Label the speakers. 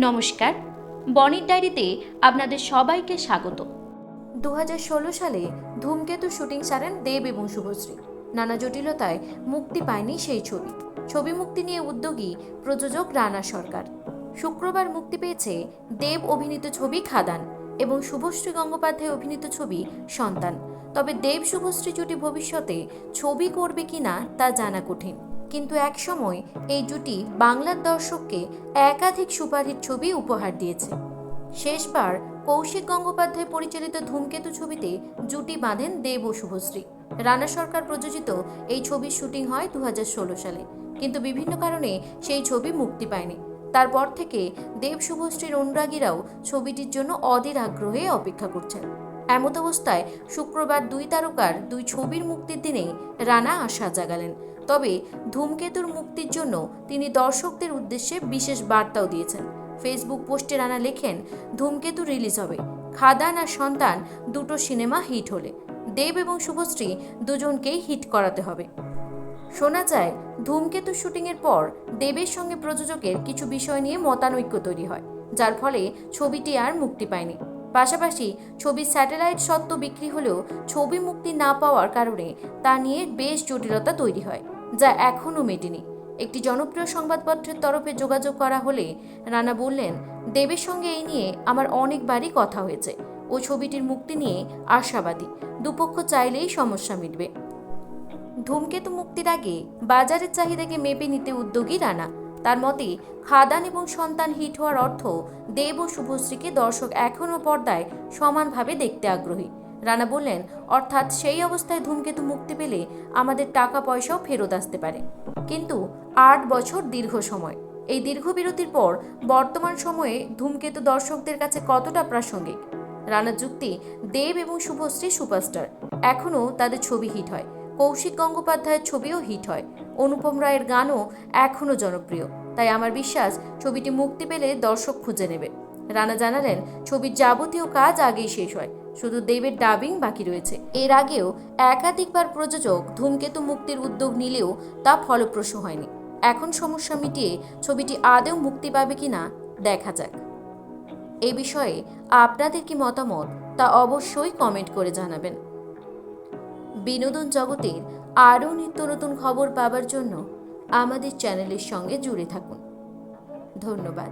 Speaker 1: নমস্কার, বনির ডায়েরিতে আপনাদের সবাইকে স্বাগত।
Speaker 2: 2016 সালে ধূমকেতু শুটিং সারেন দেব এবং শুভশ্রী। নানা জটিলতায় মুক্তি পায়নি সেই ছবি মুক্তি নিয়ে উদ্যোগী প্রযোজক রানা সরকার। শুক্রবার মুক্তি পেয়েছে দেব অভিনীত ছবি খাদান এবং শুভশ্রী গঙ্গোপাধ্যায় অভিনীত ছবি সন্তান। তবে দেব শুভশ্রী জুটি ভবিষ্যতে ছবি করবে কিনা তা জানা কঠিন, কিন্তু একসময় এই জুটি বাংলার দর্শককে একাধিক সুপারহিট ছবি উপহার দিয়েছে। শেষবার কৌশিক গঙ্গোপাধ্যায় পরিচালিত ধূমকেতু ছবিতে জুটি বাঁধেন দেব ও শুভশ্রী। রানা সরকার প্রযোজিত এই ছবির শুটিং হয় 2016 সালে, কিন্তু বিভিন্ন কারণে সেই ছবি মুক্তি পায়নি। তারপর থেকে দেব শুভশ্রীর অনুরাগীরাও ছবিটির জন্য অধীর আগ্রহে অপেক্ষা করছেন। এমত অবস্থায় শুক্রবার দুই তারকার দুই ছবির মুক্তির দিনেই রানা আশা জাগালেন। তবে ধূমকেতুর মুক্তির জন্য তিনি দর্শকদের উদ্দেশ্যে বিশেষ বার্তাও দিয়েছেন। ফেসবুক পোস্টে রানা লেখেন, ধূমকেতু রিলিজ হবে, খাদান আর সন্তান দুটো সিনেমা হিট হলে দেব এবং শুভশ্রী দুজনকেই হিট করাতে হবে। শোনা যায়, ধূমকেতু শুটিংয়ের পর দেবের সঙ্গে প্রযোজকের কিছু বিষয় নিয়ে মতানৈক্য তৈরি হয়, যার ফলে ছবিটি আর মুক্তি পায়নি। পাশাপাশি ছবির স্যাটেলাইট সত্ত্ব বিক্রি হলেও ছবি মুক্তি না পাওয়ার কারণে তা নিয়ে বেশ জটিলতা তৈরি হয়, যা এখনও মেটেনি। একটি জনপ্রিয় সংবাদপত্রের তরফে যোগাযোগ করা হলে রানা বললেন, দেবের সঙ্গে এই নিয়ে আমার অনেকবারই কথা হয়েছে। ও ছবিটির মুক্তি নিয়ে আশাবাদী, দুপক্ষ চাইলেই সমস্যা মিটবে। ধূমকেতু মুক্তির আগে বাজারের চাহিদাকে মেপে নিতে উদ্যোগী রানা। তার মতে, খাদান এবং সন্তান হিট হওয়ার অর্থ দেব ও শুভশ্রীকে দর্শক এখনও পর্দায় সমানভাবে দেখতে আগ্রহী। রানা বললেন, অর্থাৎ সেই অবস্থায় ধূমকেতু মুক্তি পেলে আমাদের টাকা পয়সাও ফেরত আসতে পারে। কিন্তু 8 বছর দীর্ঘ সময়। এই দীর্ঘ বিরতির পর বর্তমান সময়ে ধূমকেতু দর্শকদের কাছে কতটা প্রাসঙ্গিক? রানার যুক্তি, দেব এবং শুভশ্রী সুপারস্টার, এখনও তাদের ছবি হিট হয়। কৌশিক গঙ্গোপাধ্যায়ের ছবিও হিট হয়। অনুপম রায়ের গানও এখনও জনপ্রিয়। তাই আমার বিশ্বাস ছবিটি মুক্তি পেলে দর্শক খুঁজে নেবে। রানা জানালেন, ছবির যাবতীয় কাজ আগেই শেষ হয়, শুধু দেবের ডাবিং বাকি রয়েছে। এর আগেও একাধিকবার প্রযোজক ধূমকেতু মুক্তির উদ্যোগ নিলেও তা ফলপ্রসূ হয়নি। এখন সমস্যা মিটিয়ে ছবিটি আদৌ মুক্তি পাবে কিনা দেখা যাক। এ বিষয়ে আপনাদের কি মতামত তা অবশ্যই কমেন্ট করে জানাবেন। বিনোদন জগতের আরও নিত্য নতুন খবর পাবার জন্য আমাদের চ্যানেলের সঙ্গে জুড়ে থাকুন। ধন্যবাদ।